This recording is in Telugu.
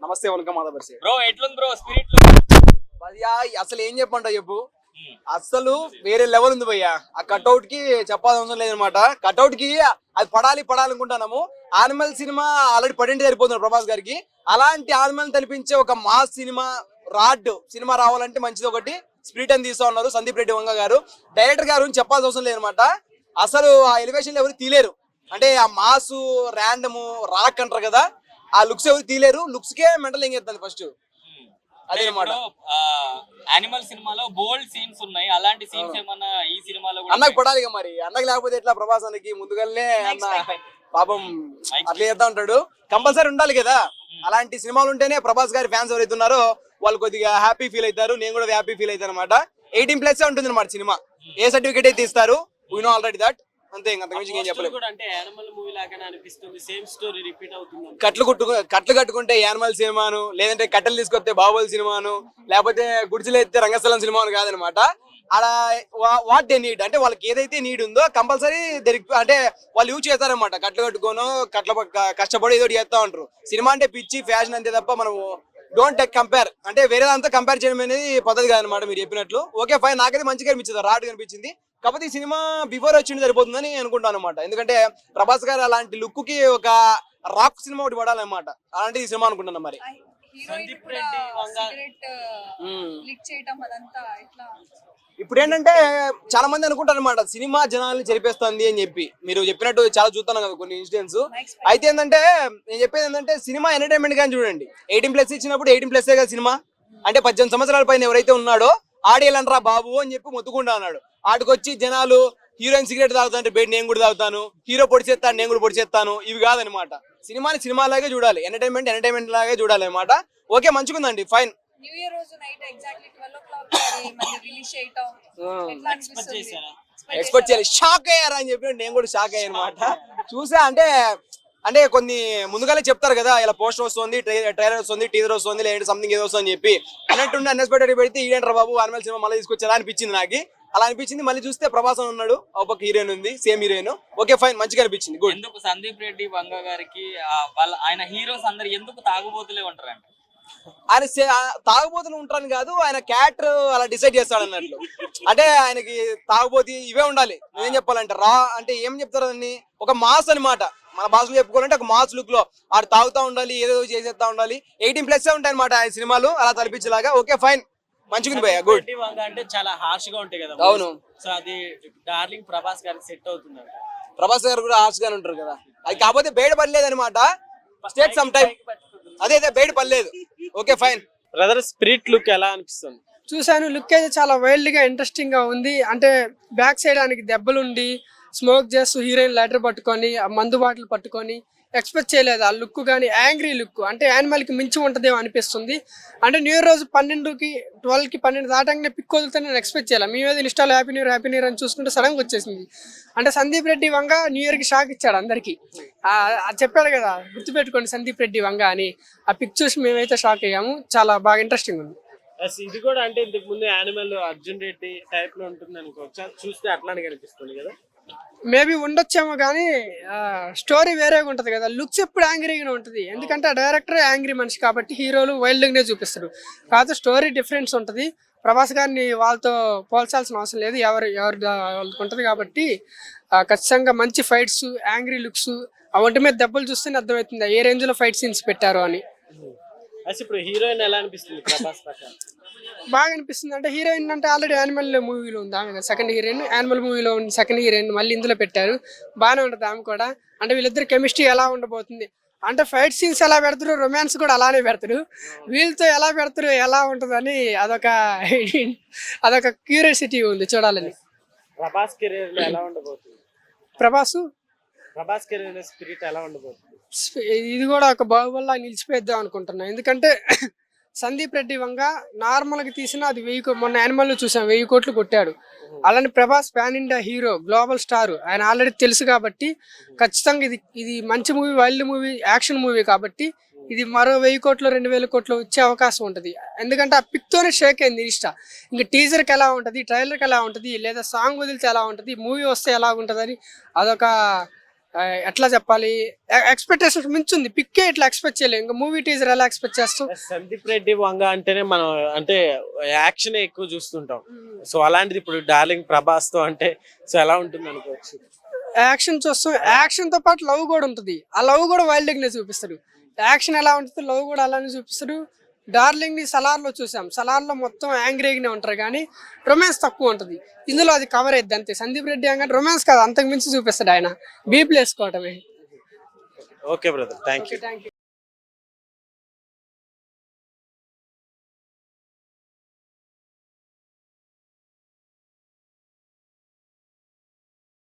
నమస్తే వనకం మాధవర్సి బ్రో ఎట్లుంది బ్రో స్పిరిట్ భయ్యా అసలు ఏం చెప్పంటావు చెప్పు. అసలు వేరే లెవెల్ ఉంది భయ్యా. ఆ కట్అవుట్ కి చెప్పాల్సిన అవసరం లేదనమాట. కట్అవుట్ కి అది పడాలి అనుకుంటున్నాము. యానిమల్ సినిమా ఆల్రెడీ పడింటి సరిపోతుంది ప్రభాస్ గారికి. అలాంటి యానిమల్ తలిపించే ఒక మాస్ సినిమా రాడ్ సినిమా రావాలంటే మంచిది ఒకటి స్పిరిట్ అని తీస్తా ఉన్నారు సందీప్ రెడ్డి వంగ గారు. డైరెక్టర్ గారు చెప్పాల్సిన అవసరం లేదనమాట. అసలు ఆ ఎలివేషన్ ఎవరు తీలేరు. అంటే ఆ మాసు ర్యాండము రాక్ అంటారు కదా, ఆ లుక్స్ ఎవరు తీలేరు. లుక్స్ కే మెంటల్ ఏం చేస్తుంది ఫస్ట్ అదేనమాట. యానిమల్ సినిమాలో బోల్డ్ సీన్స్ ఉన్నాయి, అలాంటి సీన్స్ ఏమన్నా ఈ సినిమాలో అన్నకు పడాలి మరి. అన్నకు లేకపోతే ఎట్లా ప్రభాస్ అన్నకి ముందుగానే అన్న పాపం అట్లా చేస్తా ఉంటాడు. కంపల్సరీ ఉండాలి కదా. అలాంటి సినిమాలు ఉంటేనే ప్రభాస్ గారి ఫ్యాన్స్ ఎవరైతే ఉన్నారో వాళ్ళు కొద్దిగా హ్యాపీ ఫీల్ అవుతారు. నేను కూడా హ్యాపీ ఫీల్ అవుతాను అనమాట. 18+ ఉంటుంది అనమాట సినిమా. ఏ సర్టిఫికేట్ అయితే ఇస్తారు వీ నో ఆల్రెడీ దట్. అంతే, ఇంకా ఏం చెప్పలేదు. కట్లు కట్టుకుంటే యానిమల్ సినిమాను, లేదంటే కట్టెలు తీసుకొస్తే బాహుబలి సినిమాను, లేకపోతే గుడిసెలు ఎత్తే రంగస్థలం సినిమాను కాదనమాట. అలా వాట్ దే నీడ్ అంటే వాళ్ళకి ఏదైతే నీడ్ ఉందో కంపల్సరీ అంటే వాళ్ళు యూజ్ చేస్తారనమాట. కట్లు కట్టుకోను కష్టపడి ఏదో చేస్తా ఉంటారు. సినిమా అంటే పిచ్చి ఫ్యాషన్ అంతే తప్ప మనం డోంట్ కంపేర్ అంటే వేరే దాంతో కంపేర్ చేయడం అనేది పద్ధతి కాదనమాట. మీరు చెప్పినట్లు ఓకే ఫైన్, నాకైతే మంచిగా అనిపించింది, రాడ్ కనిపించింది. కాకపోతే ఈ సినిమా బిఫోర్ వచ్చింది సరిపోతుందని అనుకుంటాను అనమాట. ఎందుకంటే ప్రభాస్ గారు అలాంటి లుక్ కి ఒక రాక్ సినిమా ఒకటి పడాలన్నమాట. అలాంటి ఈ సినిమా అనుకుంటున్నాను మరి. ఇప్పుడు ఏంటంటే చాలా మంది అనుకుంటారు అనమాట సినిమా జనాల్ని చెరిపేస్తుంది అని చెప్పి. మీరు చెప్పినట్టు చాలా చూస్తున్నాం కదా కొన్ని ఇన్సిడెంట్స్. అయితే ఏంటంటే నేను చెప్పేది ఏంటంటే సినిమా ఎంటర్టైన్మెంట్ కానీ చూడండి. 18+ ఇచ్చినప్పుడు 18+ కదా సినిమా. అంటే 18 సంవత్సరాల పైన ఎవరైతే ఉన్నాడో ఆడేయాలంటారా బాబు అని చెప్పి మొత్తుకుంటా అన్నాడు. ఆడికొచ్చి జనాలు హీరోయిన్ సిగరెట్ తాగుతాంటే బయట నేను కూడా తాగుతాను, హీరో పొడిచేస్తాను నేను కూడా పొడిచేస్తాను, ఇవి కాదనమాట. సినిమాని సినిమా లాగే చూడాలి, ఎంటర్టైన్మెంట్ లాగే చూడాలి అనమాట. ఓకే మంచిగుందండి, ఫైన్. న్యూ ఇయర్ రోజు నైట్ ఎగ్జాక్ట్లీ 12 o'clock మళ్ళీ రిలీజ్ చేయటం ఎట్లా అనిపిస్తుంది? ఎక్స్పెక్ట్ చేయాలి. షాక్ అయ్యారా అని చెప్పి నేను కూడా షాక్ అయ్యాను అనమాట. చూసా అంటే కొన్ని ముందుగానే చెప్తారు కదా, ఇలా పోస్టర్ వస్తుంది, ట్రైలర్ వస్తుంది, టీజర్ వస్తుంది, లేదంటే సంథింగ్ ఏదో వస్తుంది అని చెప్పి. అన్నట్టుండి అన్ఎక్స్పెక్టెడ్ పెడితే ఈడేంటారు బాబు యానిమల్ సినిమా మళ్ళీ తీసుకొచ్చేలా అనిపించింది నాకు. అలా అనిపించింది. మళ్ళీ చూస్తే ప్రభాస్ ఉన్నాడు, ఒక హీరోయిన్ ఉంది, సేమ్ హీరోయిన్. ఓకే ఫైన్, మంచిగా అనిపించింది, గుడ్. ఎందుకు సందీప్ రెడ్డి వంగ గారికి ఆయన హీరోస్ అందరు ఎందుకు తాగుబోతులే ఉంటారంట? ఆయన తాగుబోతులు ఉంటారని కాదు, ఆయన క్యారెక్టర్ అలా డిసైడ్ చేస్తాడు అన్నట్లు. అంటే ఆయనకి తాగుబోతి ఇవే ఉండాలి. ఏం చెప్పాలంటే అంటే ఏం చెప్తారు దాన్ని, ఒక మాస్ అనమాట. మన భాషలో చెప్పుకోవాలంటే ఒక మాస్ లుక్ లో ఆడు తాగుతా ఉండాలి, ఏదో చేసేస్తా ఉండాలి. 18+ ఉంటాయి అనమాట ఆయన సినిమాలు అలా తలపించేలాగా. ఓకే ఫైన్, మంచిగా భయ్యా, గుడ్. అంటే చాలా హార్ష్ గా ఉంటాయి కదా. అవును, సో అది డార్లింగ్ ప్రభాస్ గారికి సెట్ అవుతుంది. ప్రభాస్ గారు కూడా హార్ష్ గానే ఉంటారు కదా. అది కాకపోతే బయట పడలేదు అనమాట. స్టేట్ సమ్ టైం అదే బయట పడలేదు. Okay fine. Brother spirit look ఎలా అనిపిస్తుంది? చూసాను, లుక్ అయితే చాలా వైల్డ్ గా ఇంట్రెస్టింగ్ గా ఉంది. అంటే బ్యాక్ సైడ్ ఆయనకి దెబ్బలుండి స్మోక్ చేస్తూ హీరోయిన్ లైటర్ పట్టుకొని ఆ మందు బాటిల్ పట్టుకొని ఎక్స్పెక్ట్ చేయలేదు. ఆ లుక్ కానీ యాంగ్రీ లుక్ అంటే యానిమల్ కి మించి ఉంటదేమో అనిపిస్తుంది. అంటే న్యూ ఇయర్ రోజు 12 దాటంగానే పిక్ వదిలితే నేను ఎక్స్పెక్ట్ చేయాలి. మీ మీద ఇన్స్టాలో హ్యాపీ న్యూ ఇయర్ అని చూసుకుంటే సడన్ గా వచ్చేసింది. అంటే సందీప్ రెడ్డి వంగ న్యూ ఇయర్ కి షాక్ ఇచ్చాడు అందరికి. చెప్పాడు కదా గుర్తుపెట్టుకోండి సందీప్ రెడ్డి వంగ అని. ఆ పిక్ చూసి మేమైతే షాక్ అయ్యాము. చాలా బాగా ఇంట్రెస్టింగ్ ఉంది. ఇది కూడా అంటే ఇంతకు ముందు యానిమల్ అర్జున్ రెడ్డి టైప్ లో ఉంటుంది అనుకోవచ్చా? చూస్తే అట్లానే కనిపిస్తుంది కదా. మేబీ ఉండొచ్చేమో కానీ స్టోరీ వేరేగా ఉంటుంది కదా. లుక్స్ ఎప్పుడు యాంగ్రీగానే ఉంటుంది. ఎందుకంటే ఆ డైరెక్టర్ యాంగ్రీ మనిషి కాబట్టి హీరోలు వైల్డ్గానే చూపిస్తారు. కాకపోతే స్టోరీ డిఫరెన్స్ ఉంటుంది. ప్రభాస్ గారిని వాళ్ళతో పోల్చాల్సిన అవసరం లేదు, ఎవరు వాళ్ళకి ఉంటుంది కాబట్టి ఖచ్చితంగా మంచి ఫైట్స్, యాంగ్రీ లుక్స్, ఆ ఒంటి మీద దెబ్బలు చూస్తేనే అర్థమవుతుంది ఏ రేంజ్ లో ఫైట్ సీన్స్ పెట్టారు అని. ఇప్పుడు హీరోయిన్ ఎలా అనిపిస్తుంది ప్రభాస్ ప్రకారం? బాగా అనిపిస్తుంది. అంటే హీరోయిన్ అంటే ఆల్రెడీ యానిమల్ మూవీలో ఉంది ఆమె, సెకండ్ హీరోయిన్. యానిమల్ మూవీలో ఉంది సెకండ్ హీరోయిన్, మళ్ళీ ఇందులో పెట్టారు. బాగానే ఉంటుంది ఆమె కూడా. అంటే వీళ్ళిద్దరు కెమిస్ట్రీ ఎలా ఉండబోతుంది అంటే ఫైట్ సీన్స్ ఎలా పెడతారు, రొమాన్స్ కూడా అలానే పెడతారు. వీళ్ళతో ఎలా పెడతారు, ఎలా ఉంటుందని అదొక క్యూరియాసిటీ ఉంది చూడాలని. ప్రభాస్ కెరీర్ లో ఎలా ఉండబోతుంది? ప్రభాస్ కెరీర్ స్పిరిట్ ఎలా ఉండబోతుంది? ఇది కూడా ఒక బాహుబలిలా నిలిచిపోయిద్దాం అనుకుంటున్నా. ఎందుకంటే సందీప్ రెడ్డి వంగ నార్మల్గా తీసిన అది 1000 మొన్న యానిమల్లో చూసాం 1000 కోట్లు కొట్టాడు. అలానే Prabhas pan India hero, global star, ఆయన ఆల్రెడీ తెలుసు కాబట్టి ఖచ్చితంగా ఇది మంచి movie, wild movie, action movie కాబట్టి ఇది మరో 1000 కోట్లు 2000 కోట్లు వచ్చే అవకాశం ఉంటుంది. ఎందుకంటే ఆ పిక్తోనే షేక్ అయింది ఇన్స్టా. ఇంకా టీజర్కి ఎలా ఉంటుంది, ట్రైలర్కి ఎలా ఉంటుంది, లేదా సాంగ్ వదిలితే ఎలా ఉంటుంది, మూవీ వస్తే ఎలా ఉంటుంది అని అదొక ఎట్లా చెప్పాలి, ఎక్స్పెక్టేషన్ మించుంది. పిక్కే ఇట్లా ఎక్స్పెక్ట్ చేయలేదు, ఇంకా మూవీ టీజర్ ఎలా ఎక్స్పెక్ట్ చేస్తాం. సందీప్ రెడ్డి వంగ అంటేనే మనం అంటే యాక్షన్ ఎక్కువ చూస్తుంటాం. సో అలాంటిది ఇప్పుడు డార్లింగ్ ప్రభాస్ తో అంటే సో ఎలా ఉంటుంది అనుకోవచ్చు. యాక్షన్ చూస్తాం, యాక్షన్ తో పాటు లవ్ కూడా ఉంటుంది. ఆ లవ్ కూడా వైల్డ్ గా చూపిస్తాడు. యాక్షన్ ఎలా ఉంటుంది, లవ్ కూడా అలానే చూపిస్తాడు. డార్లింగ్ ని సలార్ లో చూసాం, సలార్ లో మొత్తం యాంగ్రీగానే ఉంటారు కానీ రొమాన్స్ తక్కువ ఉంటుంది. ఇందులో అది కవర్ అయ్యింది అంతే. సందీప్ రెడ్డి అనగా రొమాన్స్ కాదు, అంతకు మించి చూపిస్తాడు ఆయన. బీప్లు వేసుకోవటమే. Okay brother, thank you. Thank you.